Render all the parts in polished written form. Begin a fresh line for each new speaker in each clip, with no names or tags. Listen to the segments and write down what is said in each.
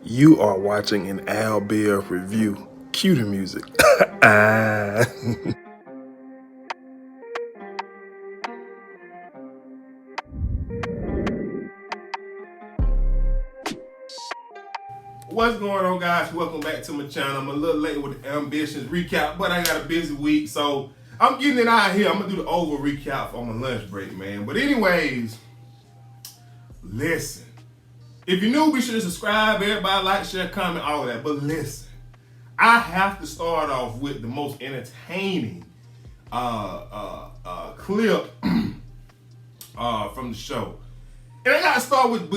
You are watching an Al Bear review. Cue the music.
What's going on, guys? Welcome back to my channel. I'm a little late with the Ambitions recap, but I got a busy week, so I'm getting it out here. I'm gonna do the over recap on my lunch break, man. But anyways, listen. If you're new, be sure to subscribe. Everybody like, share, comment, all of that. But listen, I have to start off with the most entertaining clip from the show. And I gotta start with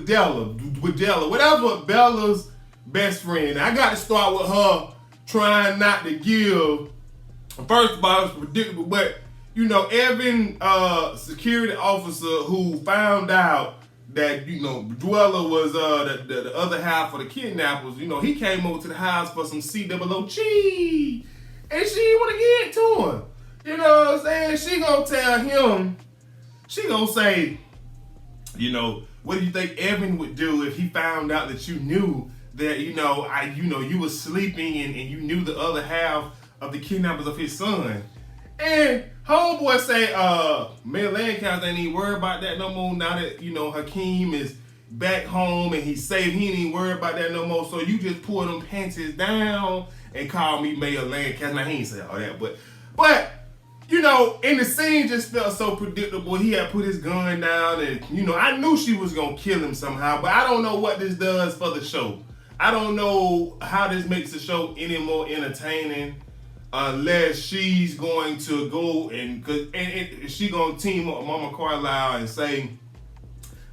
Della. With Della. Whatever Bella's best friend. I gotta start with her trying not to give. First of all, it's predictable, but you know, Evan, security officer who found out that, you know, Dweller was the other half of the kidnappers, you know, he came over to the house for some COO and she didn't want to get to him. You know what I'm saying? She gonna tell him, she gonna say, you know, what do you think Evan would do if he found out that you knew that, you were sleeping and you knew the other half of the kidnappers of his son? And homeboy say, Mayor Lancaster ain't even worried about that no more now that, you know, Hakeem is back home and he's safe. He ain't even worried about that no more. So you just pull them panties down and call me Mayor Lancaster. Now, he ain't say all that, but, you know, and the scene just felt so predictable. He had put his gun down and, you know, I knew she was going to kill him somehow, but I don't know what this does for the show. I don't know how this makes the show any more entertaining unless she's going to go and she going to team up with Mama Carlisle and say,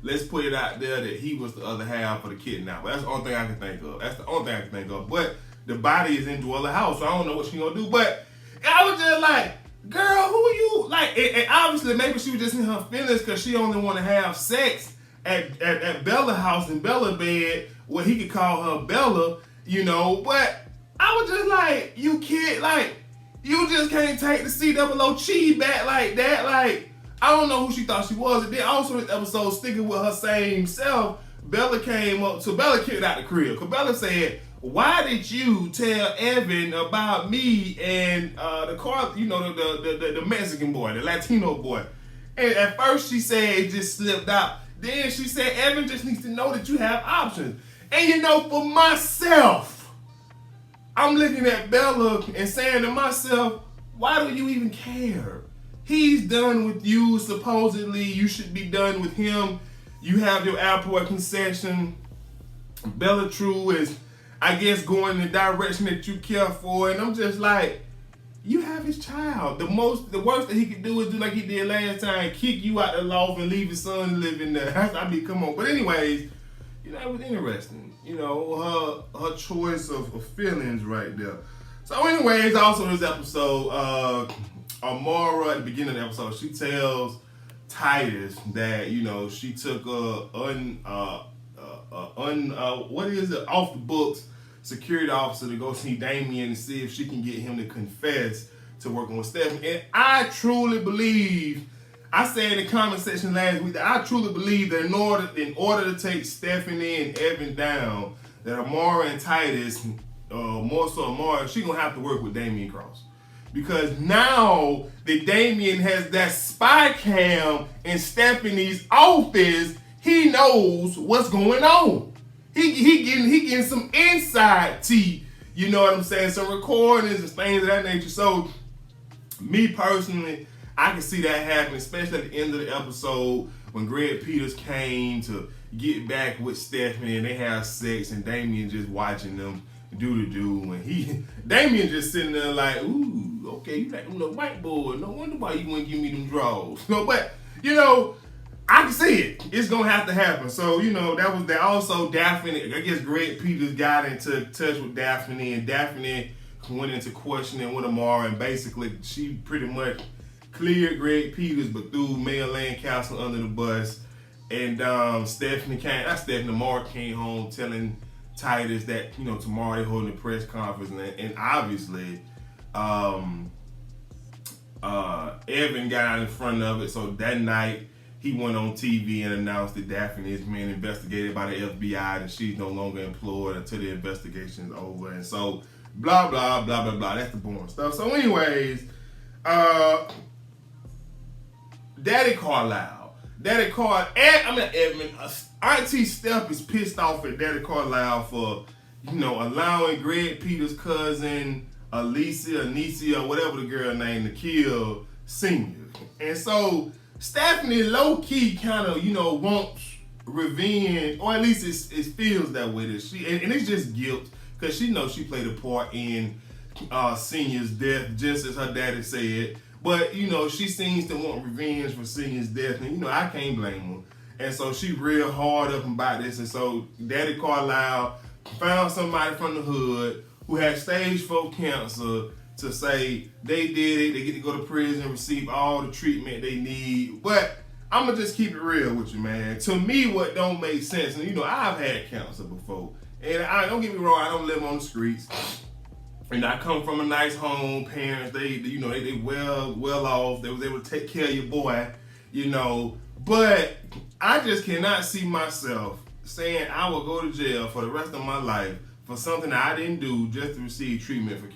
let's put it out there that he was the other half of the kidnapper. That's the only thing I can think of. That's the only thing I can think of. But the body is in Dweller house, so I don't know what she's going to do. But I was just like, girl, who are you? Like, and obviously maybe she was just in her feelings because she only want to have sex at Bella house in Bella bed where he could call her Bella, you know. But I was just like, you kid, like, you just can't take the COO back like that. Like, I don't know who she thought she was. And then also this episode, sticking with her same self, Bella came up, so Bella kicked out the crib. Because Bella said, why did you tell Evan about me and the car, you know, the Mexican boy, the Latino boy? And at first she said it just slipped out. Then she said, Evan just needs to know that you have options. And you know, for myself, I'm looking at Bella and saying to myself, why do you even care? He's done with you, supposedly. You should be done with him. You have your airport concession. Bella True is, I guess, going in the direction that you care for. And I'm just like, you have his child. The worst that he could do is do like he did last time, kick you out the loft and leave his son living there. I mean, come on. But anyways, you know, it was interesting. You know, her choice of feelings right there. So anyways, also this episode, Amara at the beginning of the episode, she tells Titus that, you know, she took off the books security officer to go see Damien and see if she can get him to confess to working with Stephanie. And I truly believe, I said in the comment section last week, that I truly believe that in order to take Stephanie and Evan down, that Amara and Titus, more so Amara, she gonna have to work with Damien Cross. Because now that Damien has that spy cam in Stephanie's office, he knows what's going on. He getting some inside tea, you know what I'm saying? Some recordings and things of that nature. So, me personally, I can see that happening, especially at the end of the episode when Greg Peters came to get back with Stephanie and they have sex and Damien just watching them do the do, and Damien just sitting there like, ooh, okay, you like them little white boys. No wonder why you wouldn't give me them draws. No, but you know, I can see it. It's gonna have to happen. So, you know, that was that. Also, Daphne, I guess Greg Peters got into touch with Daphne, and Daphne went into questioning with Amara, and basically she pretty much cleared Greg Peters, but threw Mayor Lancaster under the bus. And Amara came home telling Titus that, you know, tomorrow they're holding a press conference, and obviously Evan got out in front of it. So that night he went on TV and announced that Daphne is being investigated by the FBI and she's no longer employed until the investigation is over. And so, blah, blah, blah, blah, blah. That's the boring stuff. So anyways, Daddy Carlisle. Auntie Steph is pissed off at Daddy Carlisle for, allowing Greg Peters' cousin, Anicia, whatever the girl name, to kill Senior. And so Stephanie low-key kind of, wants revenge, or at least it feels that way. That and it's just guilt, because she knows she played a part in Senior's death, just as her daddy said. But, she seems to want revenge for Senior's death, and, I can't blame her. And so she real hard up about this, and so Daddy Carlisle found somebody from the hood who had stage 4 cancer to say they did it, they get to go to prison, receive all the treatment they need. But I'm going to just keep it real with you, man. To me, what don't make sense, and I've had cancer before, and don't get me wrong, I don't live on the streets. And I come from a nice home, parents, they well off, they was able to take care of your boy, but I just cannot see myself saying I will go to jail for the rest of my life for something that I didn't do just to receive treatment for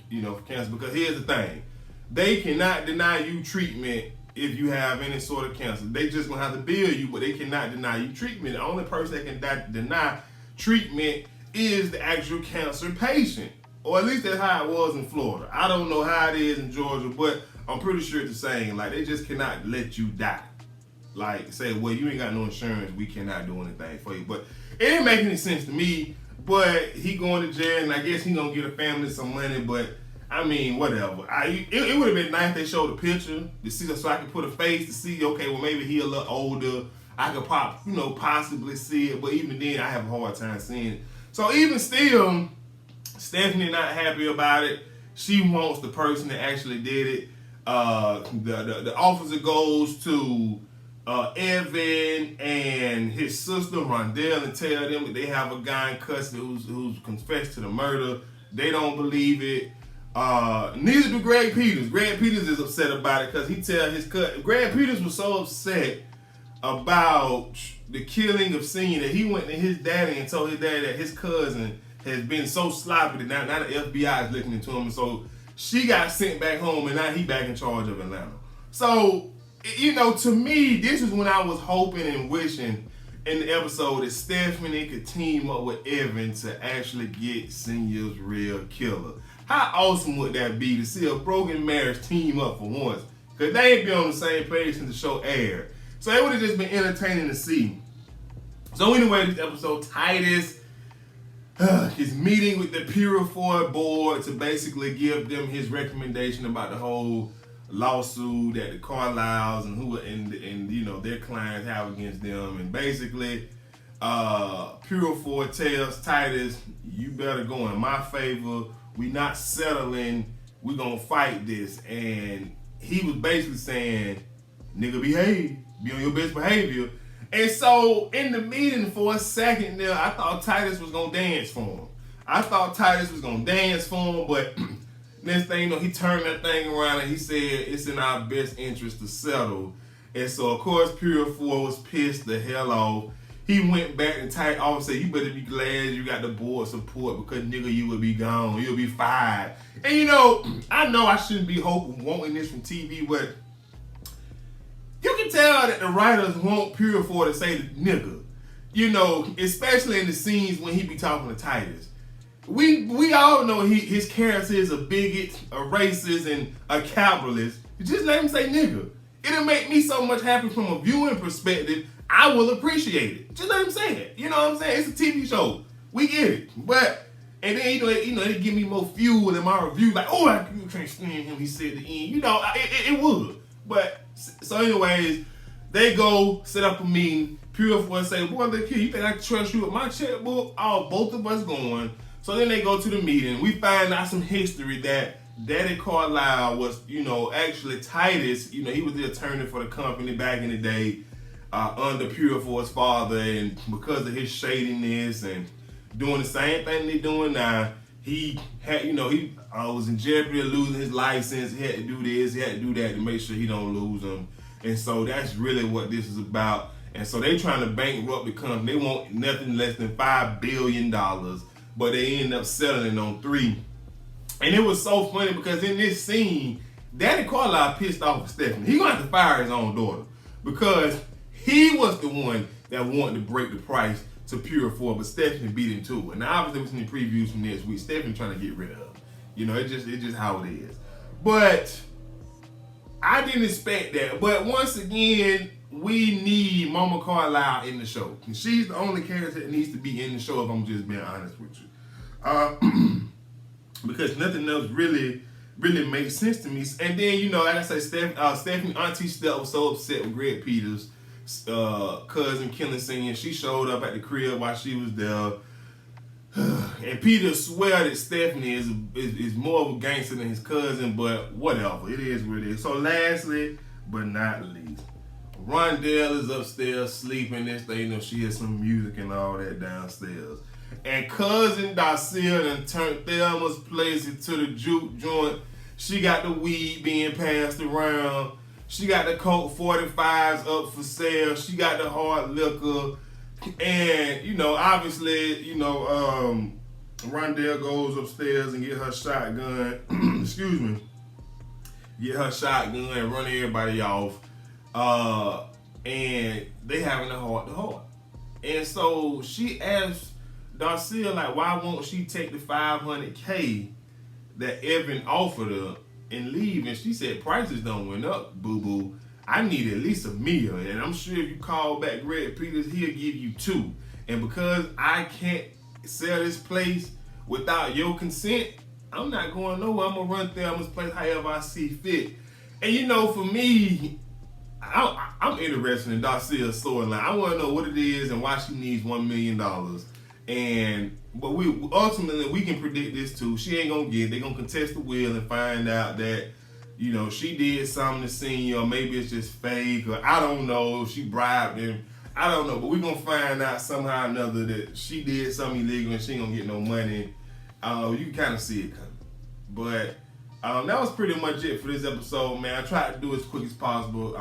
cancer. Because here's the thing, they cannot deny you treatment if you have any sort of cancer. They just gonna have to bill you, but they cannot deny you treatment. The only person that can deny treatment is the actual cancer patient. Or at least that's how it was in Florida. I don't know how it is in Georgia, but I'm pretty sure it's the same. Like, they just cannot let you die. Like, say, well, you ain't got no insurance, we cannot do anything for you. But it didn't make any sense to me. But he going to jail, and I guess he gonna give the family some money. But I mean, whatever. It would have been nice if they showed a picture to see, so I could put a face to see. Okay, well, maybe he a little older. I could possibly see it. But even then, I have a hard time seeing it. So even still, Stephanie not happy about it. She wants the person that actually did it. The officer goes to Evan and his sister Rondell and tell them that they have a guy in custody who's confessed to the murder. They don't believe it. Neither do Greg Peters. Greg Peters is upset about it because he tell his cousin. Greg Peters was so upset about the killing of Senior that he went to his daddy and told his daddy that his cousin has been so sloppy that now the FBI is looking into him. And so she got sent back home, and now he back in charge of Atlanta. So, to me, this is when I was hoping and wishing in the episode that Stephanie could team up with Evan to actually get Senior's real killer. How awesome would that be to see a broken marriage team up for once? Because they ain't been on the same page since the show aired. So it would have just been entertaining to see. So anyway, this episode, Titus is meeting with the Purifoy board to basically give them his recommendation about the whole lawsuit that the Carlisles and their clients have against them. And basically, Purifoy tells Titus, you better go in my favor. We not settling. We gonna fight this. And he was basically saying, nigga, behave. Be on your best behavior. And so, in the meeting for a second there, I thought Titus was going to dance for him. But next thing you know, he turned that thing around and he said, it's in our best interest to settle. And so, of course, Purifoy was pissed the hell off. He went back and Titus always said, you better be glad you got the board support because, nigga, you will be gone. You'll be fired. And, I know I shouldn't be wanting this from TV, but you can tell that the writers want Purifoy to say nigga. Especially in the scenes when he be talking to Titus. We all know his character is a bigot, a racist, and a capitalist. Just let him say nigga. It'll make me so much happy from a viewing perspective. I will appreciate it. Just let him say it. You know what I'm saying? It's a TV show. We get it. And then, it give me more fuel in my review. Like, oh, I can't stand him. He said the end. It would. But, so anyways, they go set up a meeting. Purifoy say, boy, look here, you think I can trust you with my checkbook? Oh, both of us going. So then they go to the meeting. We find out some history that Daddy Carlisle was, actually Titus. He was the attorney for the company back in the day under Purifoy's father. And because of his shadiness and doing the same thing they're doing now, he had, he was in jeopardy of losing his license. He had to do this, he had to do that to make sure he don't lose them. And so that's really what this is about. And so they trying to bankrupt the company. They want nothing less than $5 billion, but they end up settling on 3. And it was so funny because in this scene, Daddy Carlisle pissed off with Stephanie. He gonna have to fire his own daughter because he was the one that wanted to break the price to Pure 4, but Stephanie beat him to it. And obviously we seen the previews from next week. Stephanie trying to get rid of her. You know, it's just how it is. But I didn't expect that. But once again, we need Mama Carlisle in the show. And she's the only character that needs to be in the show, if I'm just being honest with you. Because nothing else really makes sense to me. And then, you know, like I said, Stephanie Auntie Steph was so upset with Greg Peters' cousin Killing Senior. She showed up at the crib while she was there. And Peter swear that Stephanie is more of a gangster than his cousin, but whatever. It is what it is. So lastly, but not least, Rondell is upstairs sleeping. Next thing you know, she has some music and all that downstairs. And cousin Darcia done turned Thelma's place into the juke joint. She got the weed being passed around. She got the Coke 45s up for sale. She got the hard liquor. And, you know, obviously, you know, Rondell goes upstairs and get her shotgun. Excuse me. Get her shotgun and run everybody off. And they having a heart-to-heart. And so she asks Darcia, like, why won't she take the $500K that Evan offered her and leave? And she said, prices don't went up, boo-boo. I need at least $1 million. And I'm sure if you call back Greg Peters, he'll give you 2. And because I can't sell this place without your consent, I'm not going nowhere. I'm going to run Thelma's place however I see fit. And you know, for me, I'm interested in Darcia's storyline. I want to know what it is and why she needs $1 million. But we ultimately, we can predict this too. She ain't gonna get it. They're gonna contest the will and find out that, you know, she did something to Senior, or maybe it's just fake, or I don't know, she bribed him. I don't know, but we're gonna find out somehow or another that she did something illegal and she ain't gonna get no money. You can kind of see it coming. But that was pretty much it for this episode, man. I tried to do it as quick as possible,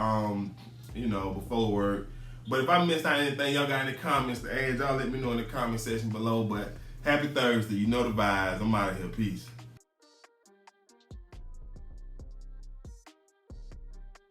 you know, before work. But if I missed out anything, y'all got any comments to add, y'all let me know in the comment section below. But happy Thursday. You know the vibes. I'm out of here. Peace.